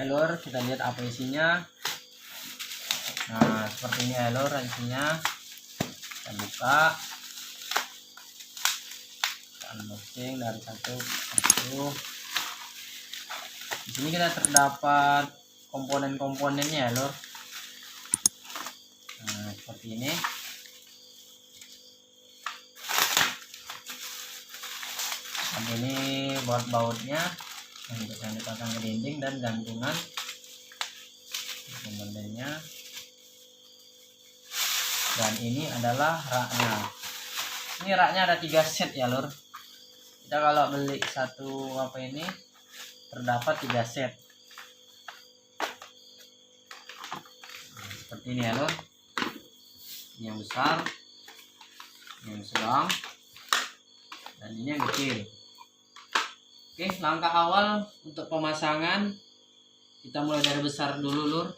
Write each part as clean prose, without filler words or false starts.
ya lur, kita lihat apa isinya. Nah seperti ini ya lur isinya. Kita buka, kita unboxing dari satu persatu. Di sini kita terdapat komponen-komponennya ya lur. Nah seperti ini. Dan ini baut-bautnya yang dipasang ke dinding dan gantungan komponennya. Dan ini adalah raknya. Ini raknya ada 3 set ya lur. Kita kalau beli satu apa ini terdapat 3 set. Nah, seperti ini ya lur. Ini yang besar, ini yang sedang, dan ini yang kecil. Oke, langkah awal untuk pemasangan kita mulai dari besar dulu lur.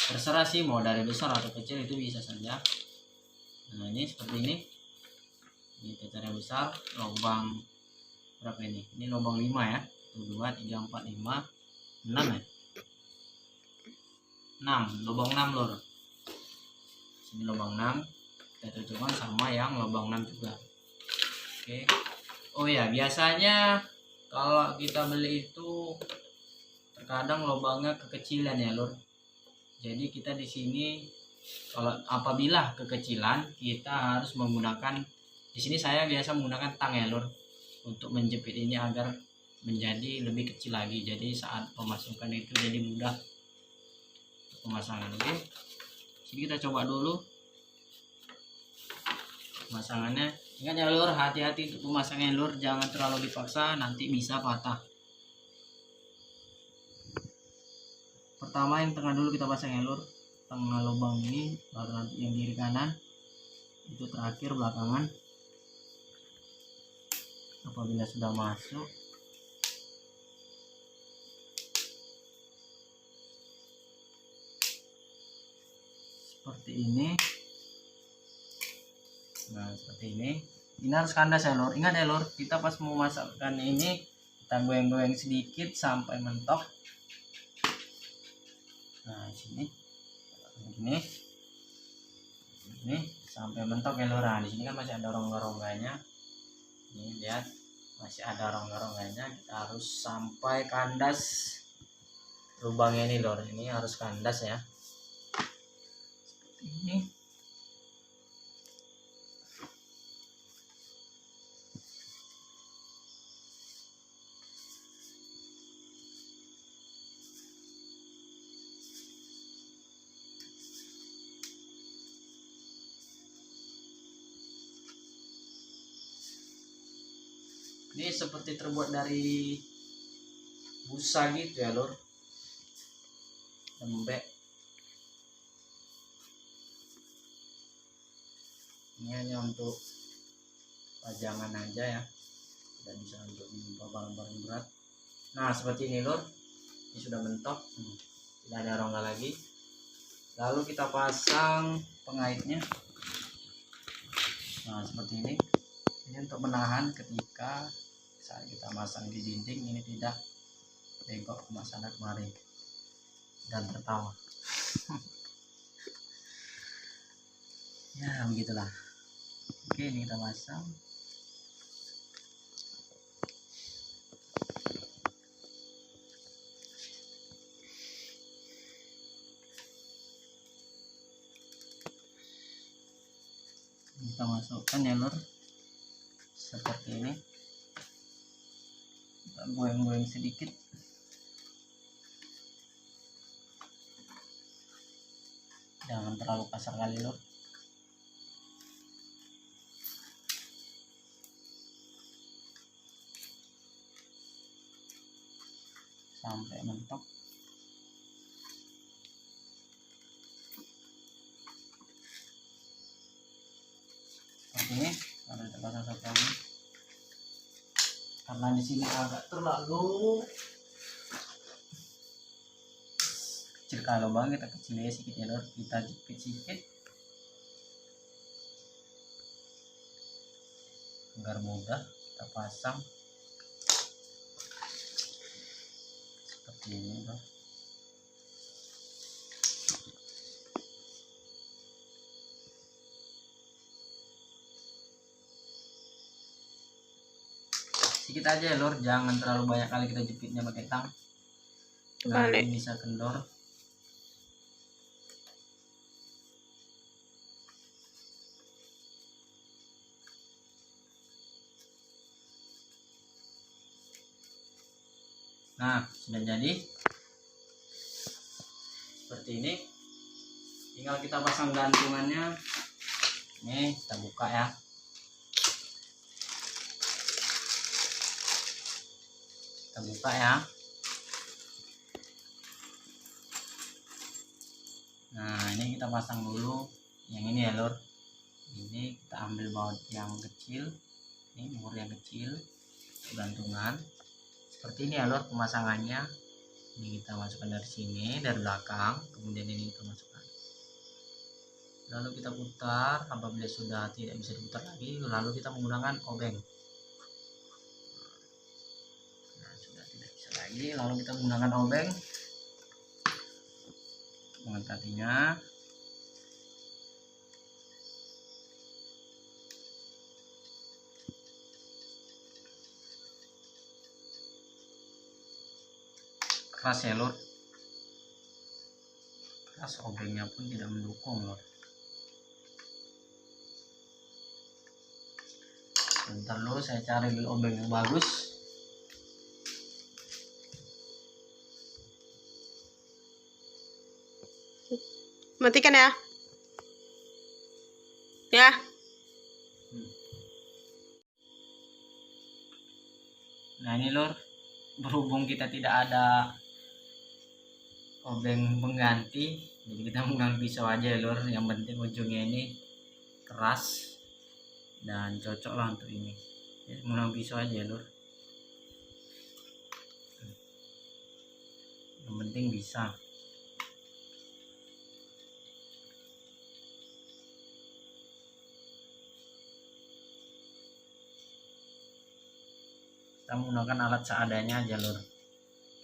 Terserah sih mau dari besar atau kecil, itu bisa saja. Nah ini seperti ini. Ini kita cari besar, lubang berapa ini? Ini lubang 5 ya. 1 2 3 4 5 6 ya. 6, lubang 6 lur. Sini lubang 6. Kita cocokkan sama yang lubang 6 juga. Oke. Oh ya, biasanya kalau kita beli itu terkadang lubangnya kekecilan ya lur. Jadi kita di sini kalau apabila kekecilan kita harus menggunakan, di sini saya biasa menggunakan tang ya lur untuk menjepit ini agar menjadi lebih kecil lagi. Jadi saat pemasukan itu jadi mudah untuk pemasangan. Oke. Jadi kita coba dulu pemasangannya. Ingat ya lur, hati-hati untuk pemasangan lur, jangan terlalu dipaksa nanti bisa patah. Pertama yang tengah dulu kita pasang ya lur, tengah lubang ini, baru nanti yang kiri kanan, itu terakhir belakangan. Apabila sudah masuk, seperti ini. Nah seperti ini harus kandas ya lur. Ingat ya lur, kita pas mau masukkan ini kita goyang-goyang sedikit sampai mentok. Nah sini ini sampai mentok ya lur. Nah di sini kan masih ada rongga-rongganya. Ini lihat masih ada rongga-rongganya. Kita harus sampai kandas lubangnya ini lur. Ini harus kandas ya. Seperti ini. Ini seperti terbuat dari busa gitu ya lur, lembek. Ini hanya untuk pajangan aja ya, tidak bisa untuk membawa barang berat. Nah seperti ini lur, ini sudah mentok, tidak ada rongga lagi. Lalu kita pasang pengaitnya. Nah seperti ini untuk menahan ketika saat kita masang di dinding ini tidak bengkok ke sana kemari dan tertawa. Ya begitulah. Oke, ini kita pasang. Kita masukkan ya lur, seperti ini. Kita goyang-goyang sedikit. Jangan terlalu kasar kali lur. Sampai mentok. Seperti ini. Kalau kita pasang satu lagi. Karena di sini agak terlalu kecil kalau bang, kita kecilnya sedikit ya lor, kita jepit sedikit agar mudah kita pasang seperti seperti ini Lor. Sedikit aja ya Lor, jangan terlalu banyak kali kita jepitnya pakai tang, nanti bisa kendor. Nah, sudah jadi seperti ini. Tinggal kita pasang gantungannya. Nih, kita buka ya. Kita buka ya. Nah, ini kita pasang dulu yang ini ya Lor. Ini kita ambil baut yang kecil. Ini mur yang kecil, gantungan. Seperti ini ya Lor pemasangannya. Ini kita masukkan dari sini, dari belakang, kemudian ini kita masukkan. Lalu kita putar. Apabila sudah tidak bisa diputar lagi, lalu kita menggunakan obeng. Nah, sudah tidak bisa lagi, lalu kita menggunakan obeng, mengangkatnya. Keras ya Lor, keras, obengnya pun tidak mendukung Lor. Bentar dulu, saya cari dulu obeng yang bagus. Matikan ya. Ya. Nah ini Lor, berhubung kita tidak ada obeng pengganti, jadi kita menggunakan pisau aja ya Lor. Yang penting ujungnya ini keras dan cocok lah untuk ini. Jadi menggunakan pisau aja ya Lor. Yang penting bisa. Kita menggunakan alat seadanya aja Lor.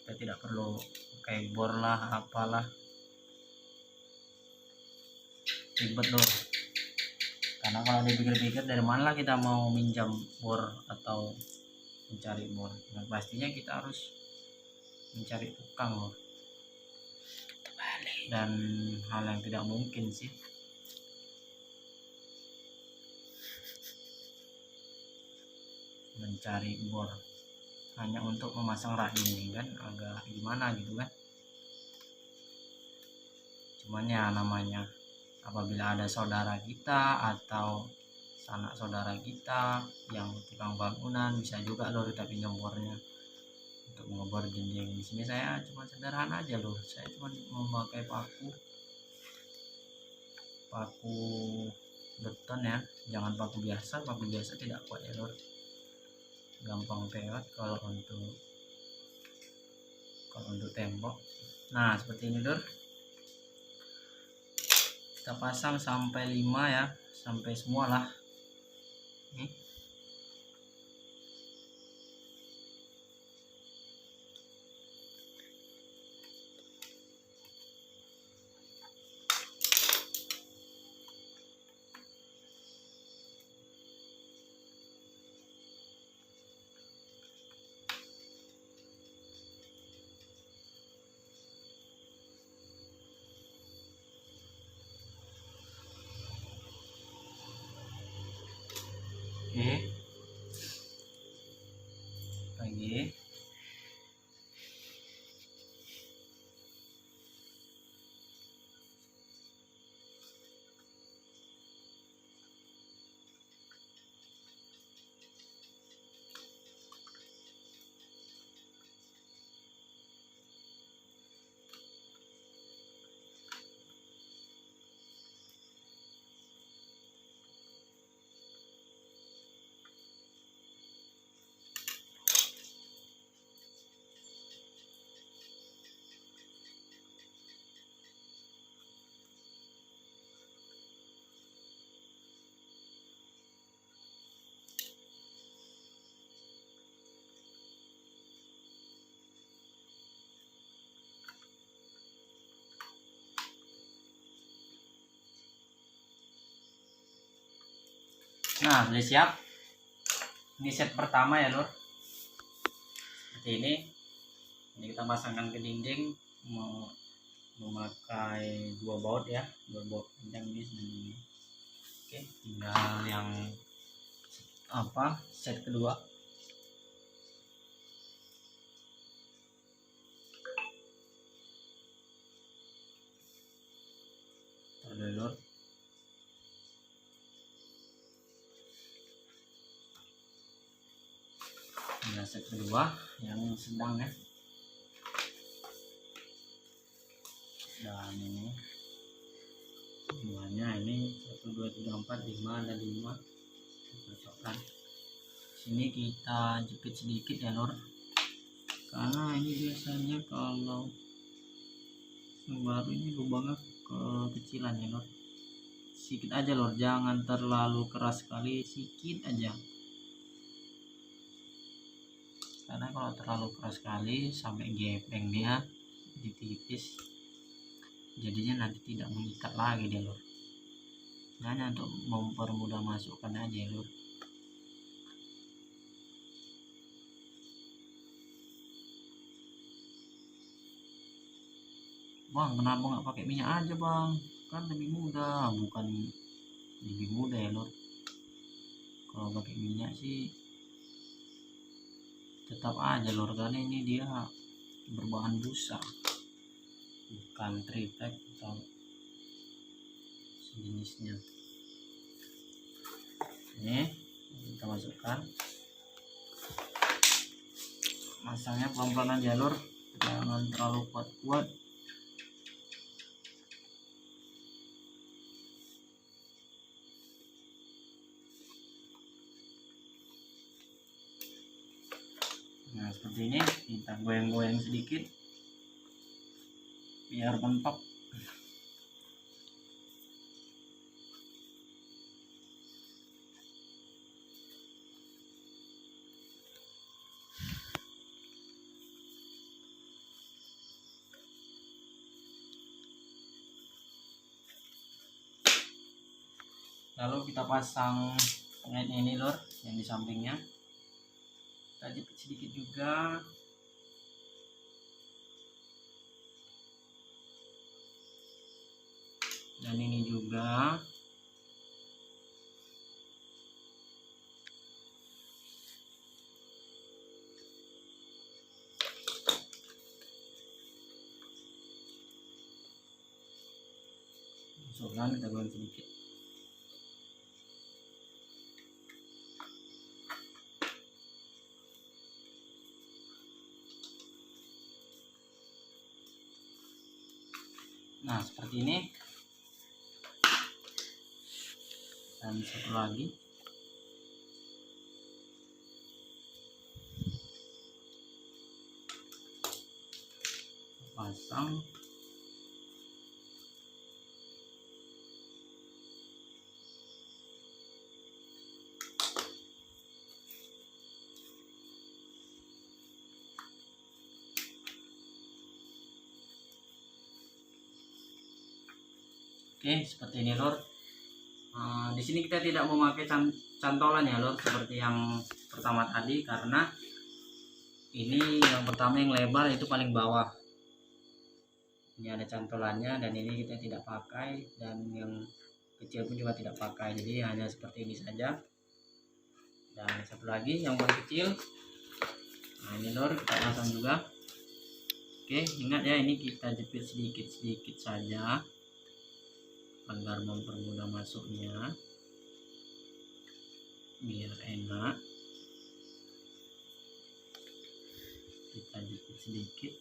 Kita tidak perlu pakai bor lah, apalah, ribet Lor. Karena kalau dipikir-pikir, dari mana lah kita mau minjam bor atau mencari bor? Nah, pastinya kita harus mencari tukang Lor. Dan hal yang tidak mungkin sih. Mencari bor hanya untuk memasang rak ini kan agak gimana gitu kan. Cuman ya namanya apabila ada saudara kita atau sanak saudara kita yang tukang bangunan, bisa juga Lor kita pinjam bornya untuk ngebor dinding. Di sini saya cuma sederhana aja Lor, saya cuma memakai paku beton ya, jangan paku biasa tidak kuat ya Lor, gampang peot kalau untuk tembok. Nah seperti ini Lor, kita pasang sampai 5 ya, sampai semua lah. Nih. Oke, Nah, sudah siap. Ini set pertama ya lur, seperti ini. Ini kita pasangkan ke dinding, mau memakai 2 baut ya, 2 baut panjang ini dan ini. Oke, tinggal yang set kedua. Lur, ini set kedua yang sedang ya, dan ini semuanya ini 1 2 3 4 5 ada 5 cocokkan. Sini kita jepit sedikit ya lur, karena ini biasanya kalau yang baru ini lubangnya kekecilan ya lor, sedikit aja lor, jangan terlalu keras sekali, sedikit aja, karena kalau terlalu keras sekali sampai gepeng dia ditipis, jadinya nanti tidak mengikat lagi dia lor. Hanya untuk mempermudah masukkan aja ya lor. Bang, kenapa nggak pakai minyak aja bang, kan lebih mudah? Bukan lebih mudah ya lor, kalau pakai minyak sih tetap aja lor, karena ini dia berbahan busa, bukan triplek atau sejenisnya. Ini kita masukkan, masangnya pelan-pelan aja lor, jangan terlalu kuat-kuat. Nah seperti ini, kita goyang-goyang sedikit biar mentok. Lalu kita pasang pengait ini lor, yang di sampingnya kita jepit sedikit juga. Dan ini juga. Masukkan, kita goreng sedikit. Nah seperti ini. Dan satu lagi, pasang. Oke, seperti ini lor. Di sini kita tidak memakai cantolan ya lor, seperti yang pertama tadi, karena ini yang pertama yang lebar itu paling bawah. Ini ada cantolannya, dan ini kita tidak pakai, dan yang kecil pun juga tidak pakai. Jadi hanya seperti ini saja. Dan satu lagi yang paling kecil. Nah ini lor, kita pasang juga. Oke, ingat ya, ini kita jepit sedikit-sedikit saja agar mempermudah masuknya, biar enak. Kita jepit sedikit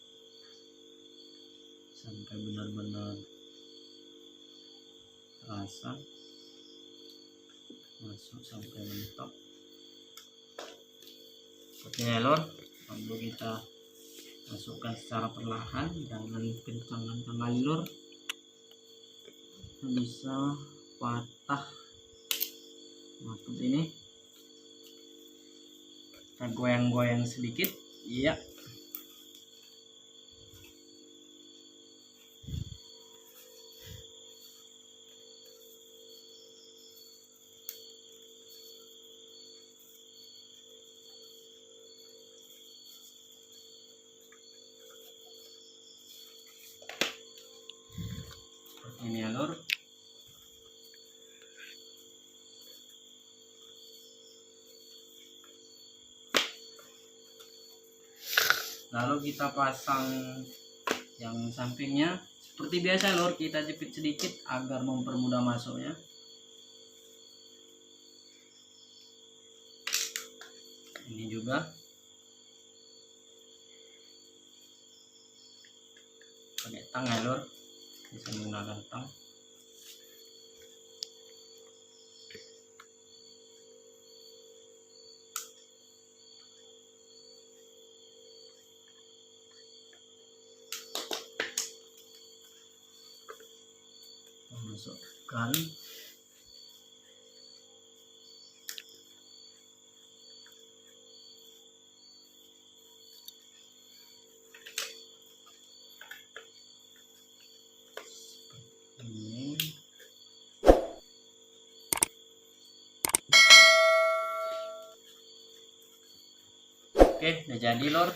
sampai benar-benar terasa masuk sampai mentok. Oke lor, lalu kita masukkan secara perlahan, jangan kencang-kencang kali lor, bisa patah. Nah seperti ini, kita goyang-goyang sedikit. Iya, ini ya lur. Lalu kita pasang yang sampingnya seperti biasa lur, kita jepit sedikit agar mempermudah masuknya. Ini juga pakai tang ya lur, bisa menggunakan tang. Masukkan ini. Oke, udah jadi lor.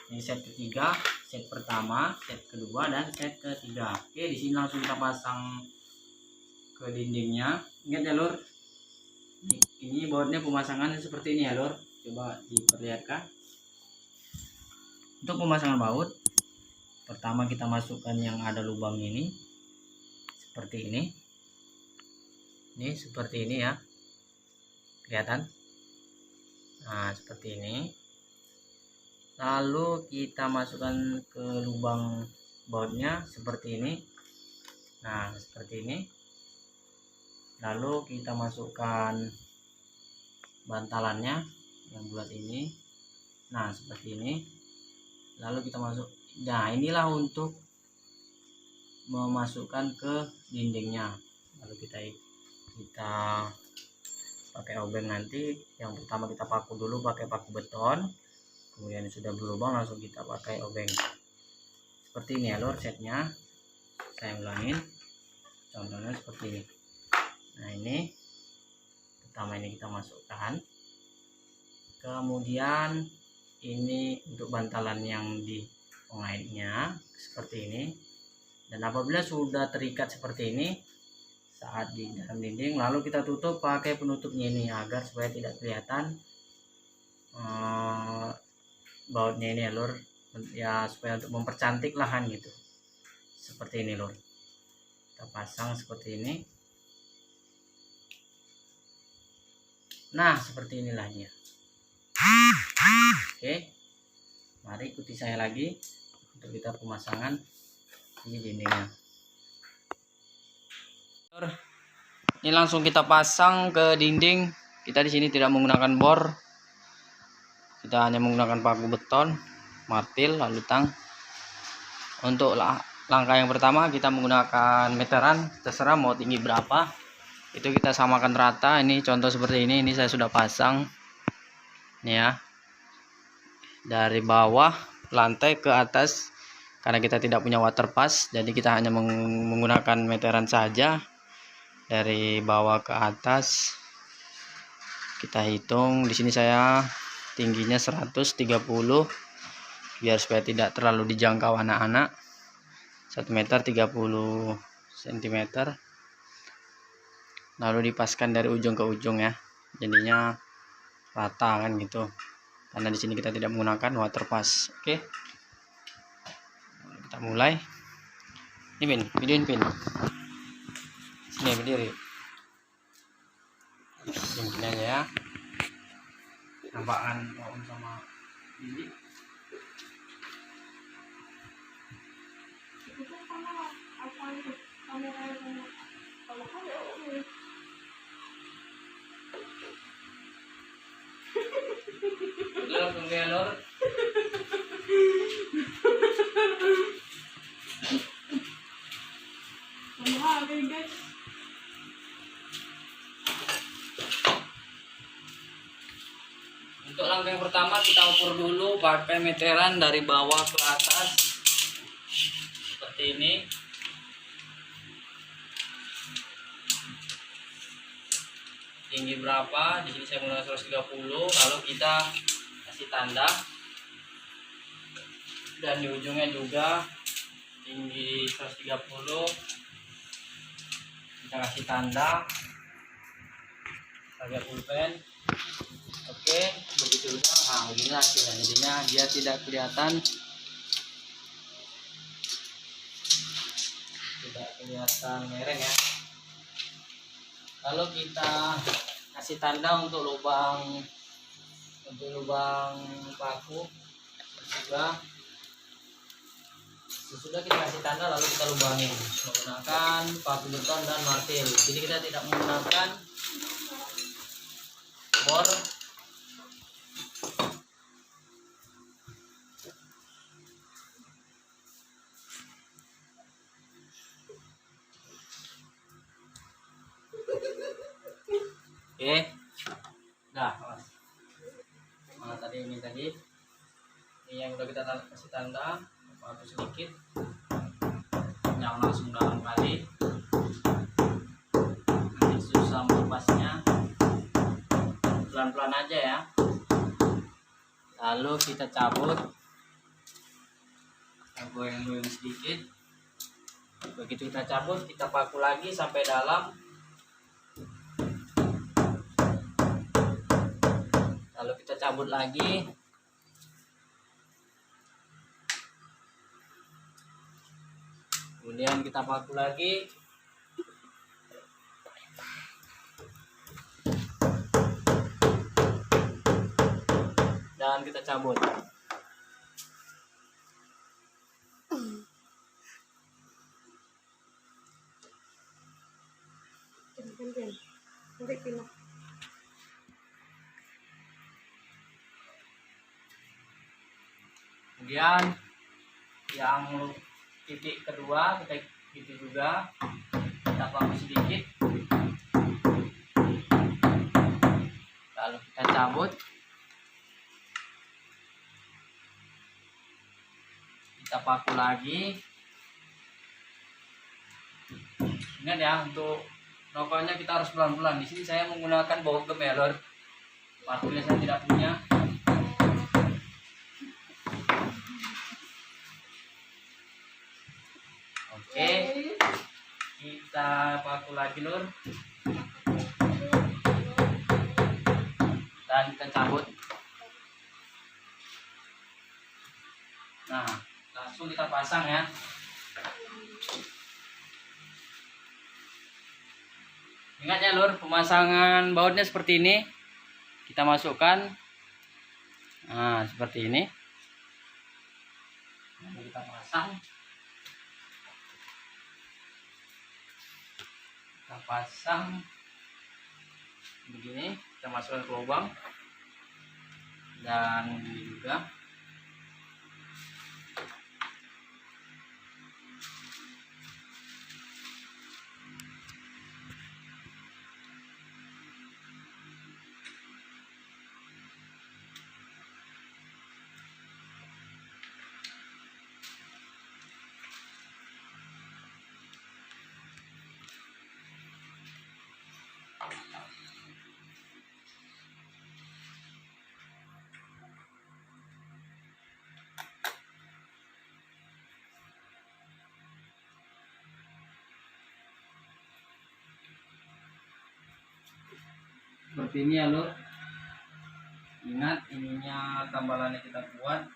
Ini set ketiga, set pertama, set kedua, dan set ketiga. Oke, di sini langsung kita pasang ke dindingnya. Ingat ya lor, ini bautnya pemasangan seperti ini ya lor. Coba diperlihatkan. Untuk pemasangan baut, pertama kita masukkan yang ada lubang ini, seperti ini. Ini seperti ini ya, kelihatan. Nah, seperti ini. Lalu kita masukkan ke lubang bautnya seperti ini. Nah, seperti ini. Lalu kita masukkan bantalannya yang bulat ini. Nah, seperti ini. Lalu kita masuk. Nah, inilah untuk memasukkan ke dindingnya. Lalu kita pakai obeng nanti. Yang pertama kita paku dulu pakai paku beton. Kemudian sudah berlubang langsung kita pakai obeng. Seperti ini ya lor setnya. Saya ulangin. Contohnya seperti ini. Nah, ini pertama ini kita masukkan. Kemudian ini untuk bantalan yang di pengaitnya seperti ini. Dan apabila sudah terikat seperti ini saat di dalam dinding, lalu kita tutup pakai penutupnya ini agar supaya tidak kelihatan bautnya ini ya lur, ya supaya untuk mempercantik lahan gitu. Seperti ini lur, kita pasang seperti ini. Nah, seperti inilah dia. Oke, mari ikuti saya lagi untuk kita pemasangan ini dindingnya. Ini langsung kita pasang ke dinding. Kita di sini tidak menggunakan bor. Kita hanya menggunakan paku beton, martil, lalu tang. Untuk langkah yang pertama kita menggunakan meteran, terserah mau tinggi berapa. Itu kita samakan rata. Ini contoh seperti ini. Ini saya sudah pasang. Ini ya. Dari bawah lantai ke atas. Karena kita tidak punya water pass, jadi kita hanya menggunakan meteran saja. Dari bawah ke atas kita hitung. Di sini saya tingginya 130 biar supaya tidak terlalu dijangkau anak-anak. 1 meter 30 cm. Lalu dipaskan dari ujung ke ujung ya, jadinya rata kan gitu, karena di sini kita tidak menggunakan water pass. Oke, kita mulai. Ini pin, videoin pin. Sini berdiri. Mungkin aja ya. Nampakan Om sama Bibi. Langsung ke lor. Guys. Untuk langkah yang pertama kita ukur dulu pakai meteran dari bawah ke atas seperti ini. Tinggi berapa? Di sini saya menggunakan 130. Lalu kita kasih tanda. Dan di ujungnya juga tinggi 130. kita kasih tanda pakai pulpen. Oke, begitu udah, nah begini hasilnya. Jadinya dia tidak kelihatan mereng ya. Kalau kita kasih tanda untuk lubang paku juga, sesudah kita kasih tanda lalu kita lubangin menggunakan paku beton dan martil. Jadi kita tidak menggunakan bor. Oke, nah mana tadi ini yang udah kita kasih tanda paku sedikit, jangan langsung dalam kali, nanti susah melepasnya, pelan-pelan aja ya. Lalu kita cabut, kita goyang-goyang sedikit. Begitu kita cabut, kita paku lagi sampai dalam, lalu kita cabut lagi. Kemudian kita paku lagi. Dan kita cabut. Kemudian yang titik kedua kita gitu juga, kita paku sedikit, lalu kita cabut, kita paku lagi. Ingat ya, untuk nokonya kita harus pelan-pelan. Di sini saya menggunakan bogem ya lor, martilnya saya tidak punya. Oke, kita paku lagi lur, dan kita cabut. Nah, langsung kita pasang ya. Ingat ya lur, pemasangan bautnya seperti ini. Kita masukkan, nah seperti ini. Lalu kita pasang. Kita pasang begini, kita masukkan ke lubang, dan ini juga. Seperti ini ya lur. Ingat, ininya tambalannya kita buat.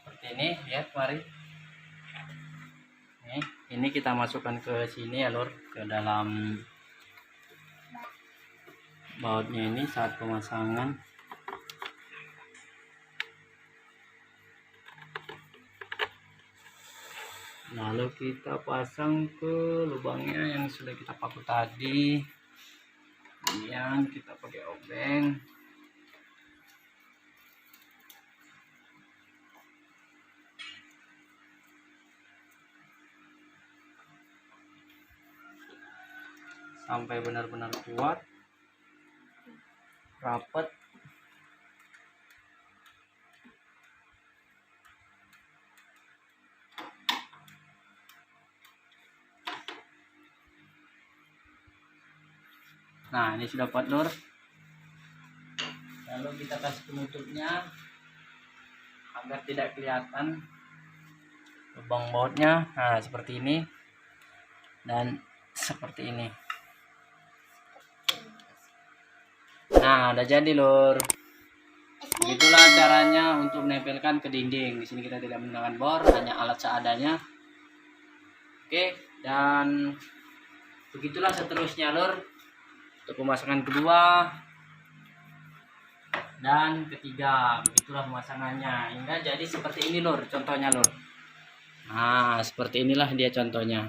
Seperti ini, lihat mari. Ini kita masukkan ke sini ya lur, ke dalam bautnya ini saat pemasangan. Lalu kita pasang ke lubangnya yang sudah kita paku tadi. Kemudian kita pakai obeng. Sampai benar-benar kuat, rapat. Nah, ini sudah kuat lur. Lalu kita kasih penutupnya agar tidak kelihatan lubang bautnya. Nah, seperti ini dan seperti ini. Nah, udah jadi lur. Begitulah caranya untuk menempelkan ke dinding. Di sini kita tidak menggunakan bor, hanya alat seadanya. Oke, dan begitulah seterusnya lur, untuk pemasangan kedua dan ketiga. Begitulah pemasangannya hingga jadi seperti ini lur, contohnya lur. Nah, seperti inilah dia contohnya.